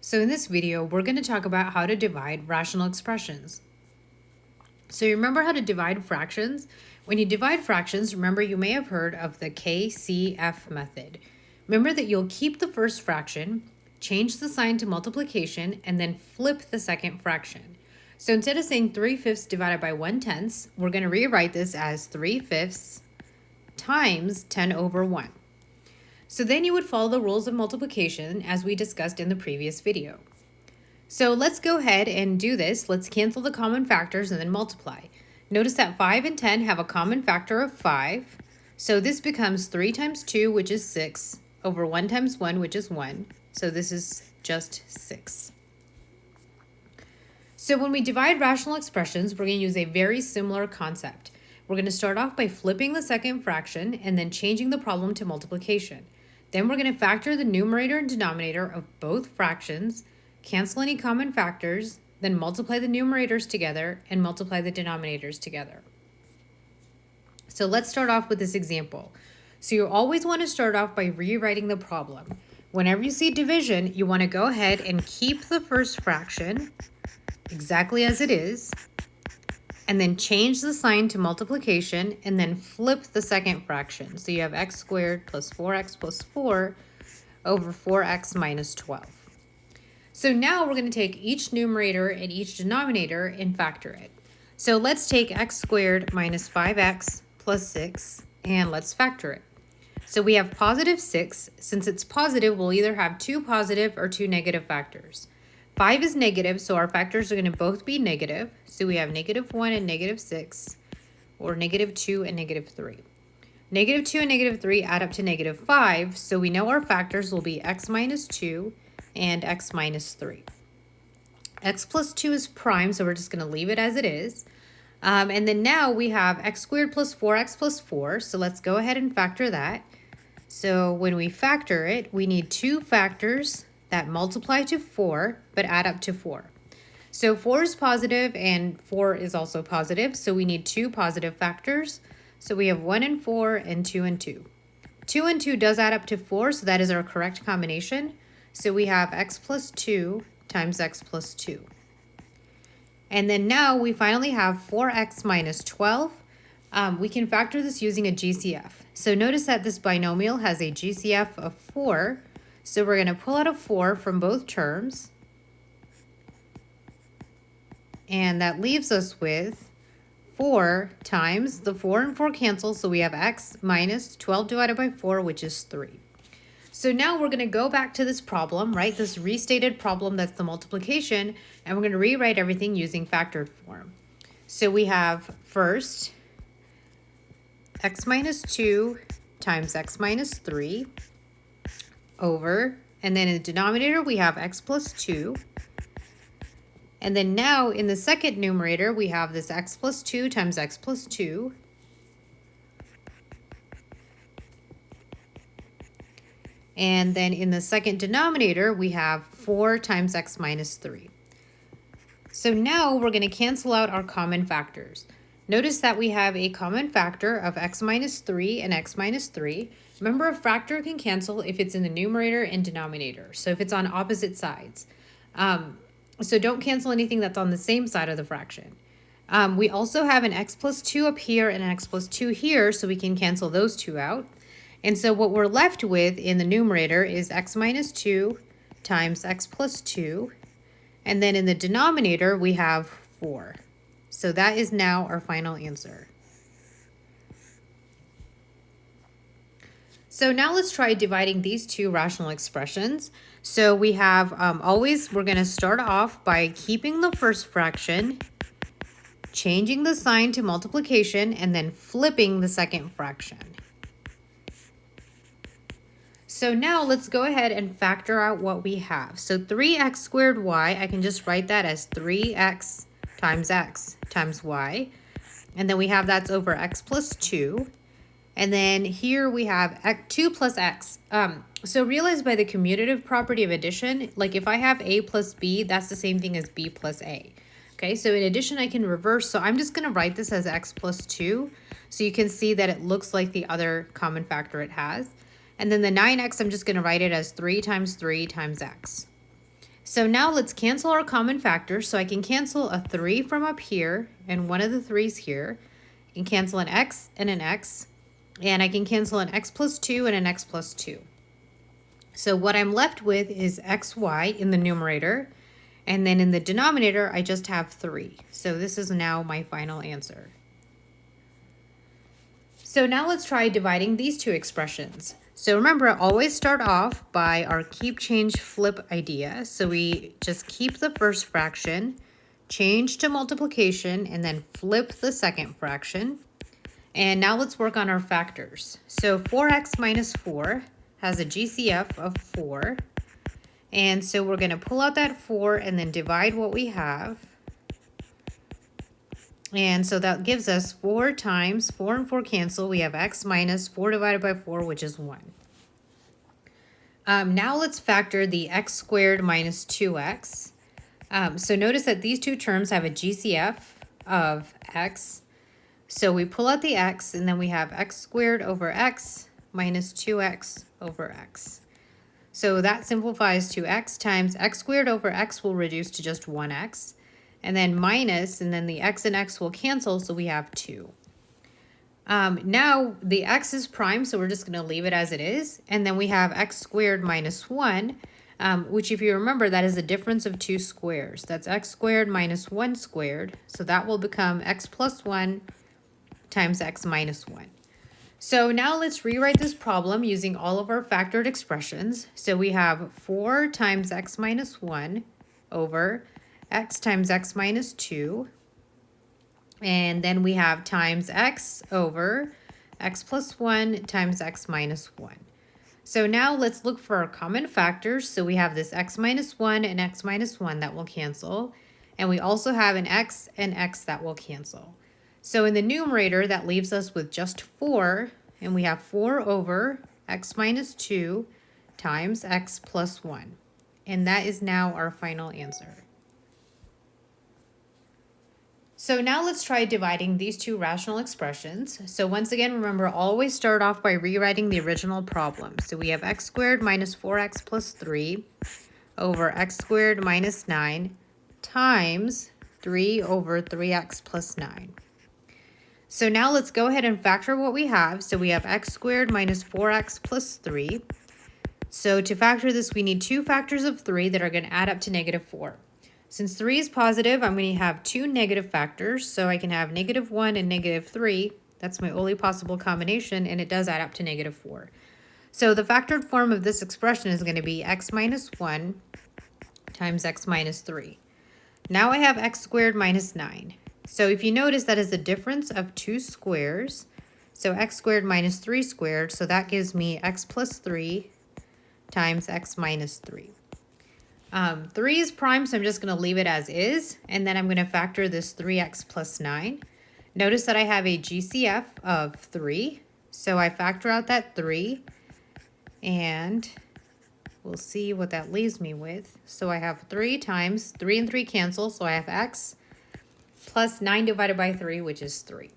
So in this video, we're going to talk about how to divide rational expressions. So you remember how to divide fractions? When you divide fractions, remember you may have heard of the KCF method. Remember that you'll keep the first fraction, change the sign to multiplication, and then flip the second fraction. So instead of saying 3/5 divided by 1/10, we're going to rewrite this as 3/5 times 10 over 1. So then you would follow the rules of multiplication as we discussed in the previous video. So let's go ahead and do this. Let's cancel the common factors and then multiply. Notice that 5 and 10 have a common factor of 5. So this becomes 3 times 2, which is 6, over 1 times 1, which is 1. So this is just 6. So when we divide rational expressions, we're going to use a very similar concept. We're going to start off by flipping the second fraction and then changing the problem to multiplication. Then we're going to factor the numerator and denominator of both fractions, cancel any common factors, then multiply the numerators together and multiply the denominators together. So let's start off with this example. So you always want to start off by rewriting the problem. Whenever you see division, you want to go ahead and keep the first fraction exactly as it is, and then change the sign to multiplication, and then flip the second fraction. So you have x squared plus 4x plus 4 over 4x minus 12. So now we're going to take each numerator and each denominator and factor it. So let's take x squared minus 5x plus 6, and let's factor it. So we have positive 6. Since it's positive, we'll either have 2 positive or 2 negative factors. 5 is negative, so our factors are going to both be negative. So we have negative 1 and negative 6, or negative 2 and negative 3. Negative 2 and negative 3 add up to negative 5, so we know our factors will be x minus 2 and x minus 3. X plus 2 is prime, so we're just going to leave it as it is. And then now we have x squared plus 4x plus 4, so let's go ahead and factor that. So when we factor it, we need 2 factors that multiply to 4, but add up to 4. So 4 is positive and 4 is also positive, so we need 2 positive factors. So we have 1 and 4 and 2 and 2. 2 and 2 does add up to 4, so that is our correct combination. So we have x plus 2 times x plus 2. And then now we finally have 4x minus 12. We can factor this using a GCF. So notice that this binomial has a GCF of 4. So we're going to pull out a 4 from both terms. And that leaves us with 4 times the 4 and 4 cancel. So we have x minus 12 divided by 4, which is 3. So now we're going to go back to this problem, right? This restated problem that's the multiplication. And we're going to rewrite everything using factored form. So we have first x minus 2 times x minus 3 over, and then in the denominator we have x plus 2. And then now in the second numerator we have this x plus 2 times x plus 2. And then in the second denominator we have 4 times x minus 3. So now we're going to cancel out our common factors. Notice that we have a common factor of x minus 3 and x minus 3. Remember, a factor can cancel if it's in the numerator and denominator, so if it's on opposite sides. So don't cancel anything that's on the same side of the fraction. We also have an x plus 2 up here and an x plus 2 here, so we can cancel those two out. And so what we're left with in the numerator is x minus 2 times x plus 2. And then in the denominator, we have 4. So that is now our final answer. So now let's try dividing these two rational expressions. So we have we're going to start off by keeping the first fraction, changing the sign to multiplication, and then flipping the second fraction. So now let's go ahead and factor out what we have. So 3x squared y, I can just write that as 3x times y. And then we have that's over x plus 2. And then here we have 2 plus x. So realize by the commutative property of addition, like if I have a plus b, that's the same thing as b plus a. Okay, so in addition, I can reverse. So I'm just going to write this as x plus 2. So you can see that it looks like the other common factor it has. And then the 9x, I'm just going to write it as 3 times x. So now let's cancel our common factors. So I can cancel a 3 from up here and one of the 3's here. I can cancel an x and an x. And I can cancel an x plus 2 and an x plus 2. So what I'm left with is xy in the numerator. And then in the denominator, I just have 3. So this is now my final answer. So now let's try dividing these two expressions. So remember, always start off by our keep, change, flip idea. So we just keep the first fraction, change to multiplication, and then flip the second fraction. And now let's work on our factors. So 4x minus 4 has a GCF of 4. And so we're going to pull out that 4 and then divide what we have. And so that gives us 4 times 4 and 4 cancel. We have x minus 4 divided by 4, which is 1. Now let's factor the x squared minus 2x. So notice that these two terms have a GCF of x. So we pull out the x, and then we have x squared over x minus 2x over x. So that simplifies to x times x squared over x will reduce to just 1x. And then minus, and then the x and x will cancel, so we have 2. Now the x is prime, so we're just going to leave it as it is. And then we have x squared minus 1, which if you remember, that is the difference of two squares. That's x squared minus 1 squared. So that will become x plus 1 times x minus 1. So now let's rewrite this problem using all of our factored expressions. So we have 4 times x minus 1 over x times x minus 2, and then we have times x over x plus 1 times x minus 1. So now let's look for our common factors. So we have this x minus 1 and x minus 1 that will cancel, and we also have an x and x that will cancel. So in the numerator, that leaves us with just 4, and we have 4 over x minus 2 times x plus 1. And that is now our final answer. So now let's try dividing these two rational expressions. So once again, remember, always start off by rewriting the original problem. So we have x squared minus 4x plus 3 over x squared minus 9 times 3 over 3x plus 9. So now let's go ahead and factor what we have. So we have x squared minus 4x plus 3. So to factor this, we need two factors of 3 that are going to add up to negative 4. Since 3 is positive, I'm going to have two negative factors, so I can have negative 1 and negative 3. That's my only possible combination, and it does add up to negative 4. So the factored form of this expression is going to be x minus 1 times x minus 3. Now I have x squared minus 9. So if you notice, that is the difference of two squares. So x squared minus 3 squared, so that gives me x plus 3 times x minus 3. 3 is prime, so I'm just going to leave it as is, and then I'm going to factor this 3x plus 9. Notice that I have a GCF of 3, so I factor out that 3, and we'll see what that leaves me with. So I have 3 times 3 and 3 cancel, so I have x plus 9 divided by 3, which is 3.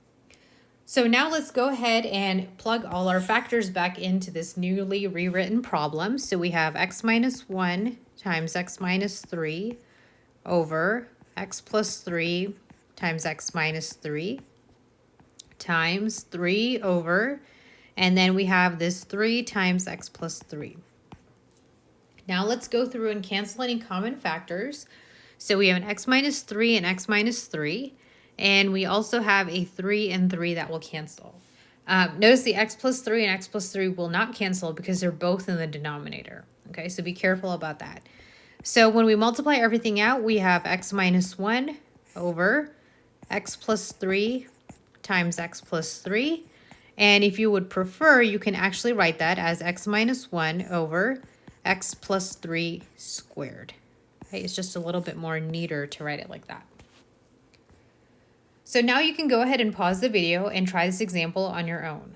So now let's go ahead and plug all our factors back into this newly rewritten problem. So we have x minus 1 times x minus 3 over x plus 3 times x minus 3 times 3 over, and then we have this 3 times x plus 3. Now let's go through and cancel any common factors. So we have an x minus 3 and x minus 3, and we also have a 3 and 3 that will cancel. Notice the x plus 3 and x plus 3 will not cancel because they're both in the denominator. Okay, so be careful about that. So when we multiply everything out, we have x minus 1 over x plus 3 times x plus 3. And if you would prefer, you can actually write that as x minus 1 over x plus 3 squared. Okay, it's just a little bit more neater to write it like that. So now you can go ahead and pause the video and try this example on your own.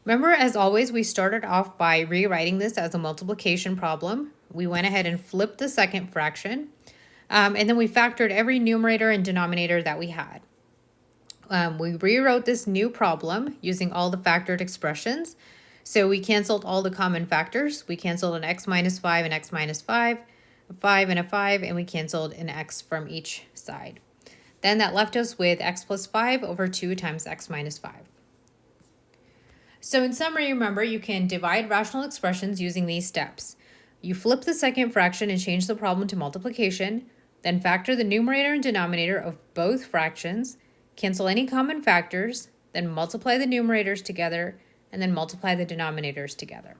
Remember, as always, we started off by rewriting this as a multiplication problem. We went ahead and flipped the second fraction, and then we factored every numerator and denominator that we had. We rewrote this new problem using all the factored expressions. So we canceled all the common factors. We canceled an x minus 5 and x minus 5. a 5 and a 5, and we canceled an x from each side. Then that left us with x plus 5 over 2 times x minus 5. So in summary, remember, you can divide rational expressions using these steps. You flip the second fraction and change the problem to multiplication, then factor the numerator and denominator of both fractions, cancel any common factors, then multiply the numerators together, and then multiply the denominators together.